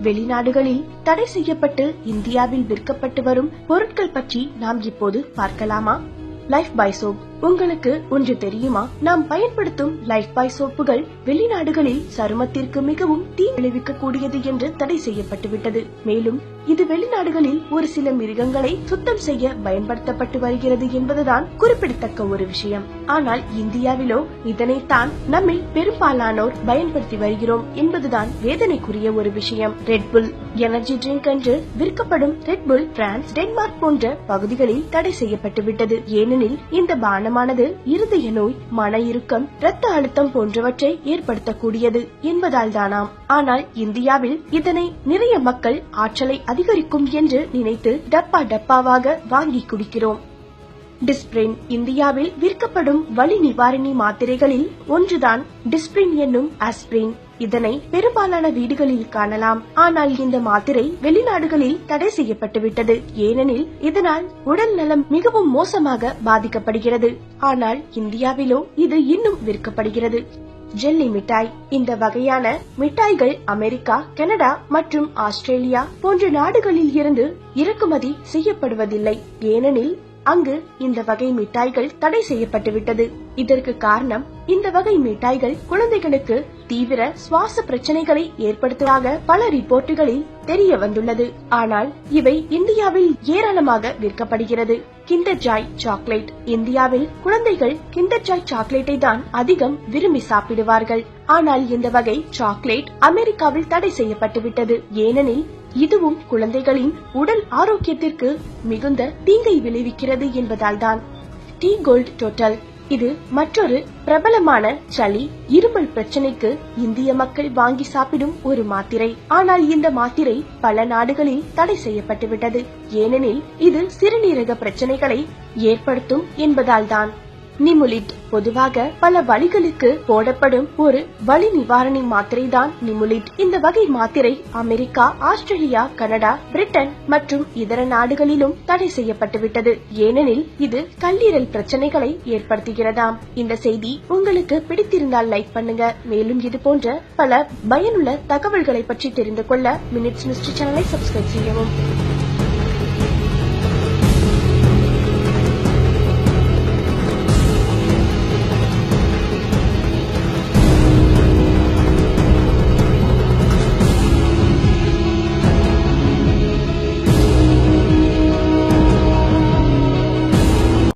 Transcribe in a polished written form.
வெளிநாடுகளில் தடை செய்யப்பட்டு இந்தியாவில் விற்கப்பட்டு வரும் பொருட்கள் பற்றி நாம் இப்போது பார்க்கலாமா? லைஃப் பாய் சோப். உங்களுக்கு ஒன்று தெரியுமா? நாம் பயன்படுத்தும் லைஃப் பாய் சோப்புகள் வெளிநாடுகளில் சருமத்திற்கு மிகவும் தீ விளைவிக்க கூடியது என்று தடை செய்யப்பட்டுவிட்டது. மேலும் இது வெளிநாடுகளில் ஒரு சில மிருகங்களை சுத்தம் செய்ய பயன்படுத்தப்பட்டு வருகிறது என்பதுதான் குறிப்பிடத்தக்க ஒரு விஷயம். ஆனால் இந்தியாவிலோ இதனைத்தான் நம்மில் பெரும்பாலானோர் பயன்படுத்தி வருகிறோம் என்பதுதான் வேதனைக்குரிய ஒரு விஷயம். ரெட்புல் எனர்ஜி ட்ரிங்க் என்று விற்கப்படும் ரெட்புல் பிரான்ஸ், டென்மார்க் போன்ற பகுதிகளில் தடை செய்யப்பட்டுவிட்டது. ஏனெனில் இந்த பானமானது இருதய நோய், மன இறுக்கம், இரத்த அழுத்தம் போன்றவற்றை ஏற்படுத்தக்கூடியது என்பதால் தானாம். ஆனால் இந்தியாவில் இதனை நிறைய மக்கள் ஆற்றலை அதிகரிக்கும் என்று நினைத்து டப்பா டப்பாவாக வாங்கி குடிக்கிறோம். டிஸ்பிரின். இந்தியாவில் விற்கப்படும் வலி நிவாரணி மாத்திரைகளில் ஒன்றுதான் டிஸ்பிரின் என்னும் ஆஸ்பிரின். இதனை பெரும்பாலான வீடுகளில் காணலாம். ஆனால் இந்த மாத்திரை வெளிநாடுகளில் தடை செய்யப்பட்டுவிட்டது. ஏனெனில் இதனால் உடல் நலம் மிகவும் மோசமாக பாதிக்கப்படுகிறது. ஆனால் இந்தியாவிலோ இது இன்னும் விற்கப்படுகிறது. ஜெல்லி மிட்டாய். இந்த வகையான மிட்டாய்கள் அமெரிக்கா, கனடா மற்றும் ஆஸ்திரேலியா போன்ற நாடுகளில் இருந்து இறக்குமதி செய்யப்படுவதில்லை. ஏனெனில் அங்கு இந்த வகை மிட்டாய்கள் தடை செய்யப்பட்டுவிட்டது. இதற்கு காரணம் இந்த வகை மிட்டாய்கள் குழந்தைகளுக்கு தீவிர சுவாச பிரச்சனைகளை ஏற்படுத்துவதாக பல ரிப்போர்ட்டுகளில் தெரிய வந்துள்ளது. ஆனால் இவை இந்தியாவில் ஏராளமாக விற்கப்படுகிறது. Kinder Joy chocolate. இந்தியாவில் குழந்தைகள் கிண்டர் ஜாய் சாக்லேட்டை தான் அதிகம் விரும்பி சாப்பிடுவார்கள். ஆனால் இந்த வகை சாக்லேட் அமெரிக்காவில் தடை செய்யப்பட்டுவிட்டது. ஏனெனில் இதுவும் குழந்தைகளின் உடல் ஆரோக்கியத்திற்கு மிகுந்த தீங்கை விளைவிக்கிறது என்பதால் தான். Tea gold total. இது மற்றொரு பிரபலமான சளி, இருமல் பிரச்சனைக்கு இந்திய மக்கள் வாங்கி சாப்பிடும் ஒரு மாத்திரை. ஆனால் இந்த மாத்திரை பல நாடுகளில் தடை செய்யப்பட்டுவிட்டது. ஏனெனில் இது சிறுநீரக பிரச்சனைகளை ஏற்படுத்தும் என்பதால் தான். நிமுலிட். பொதுவாக பல வலிகளுக்கு போடப்படும் ஒரு வலி நிவாரணி மாத்திரை தான் நிமுலிட். இந்த வகை மாத்திரை அமெரிக்கா, ஆஸ்திரேலியா, கனடா, பிரிட்டன் மற்றும் இதர நாடுகளிலும் தடை செய்யப்பட்டுவிட்டது. ஏனெனில் இது கல்லீரல் பிரச்சனைகளை ஏற்படுத்துகிறதாம். இந்த செய்தி உங்களுக்கு பிடித்திருந்தால் லைக் பண்ணுங்க. மேலும் இது போன்ற பல பயனுள்ள தகவல்களை பற்றி தெரிந்து கொள்ள மினிட்ஸ் மிஸ்ட்ரி சேனலை சப்ஸ்கிரைப் செய்யவும்.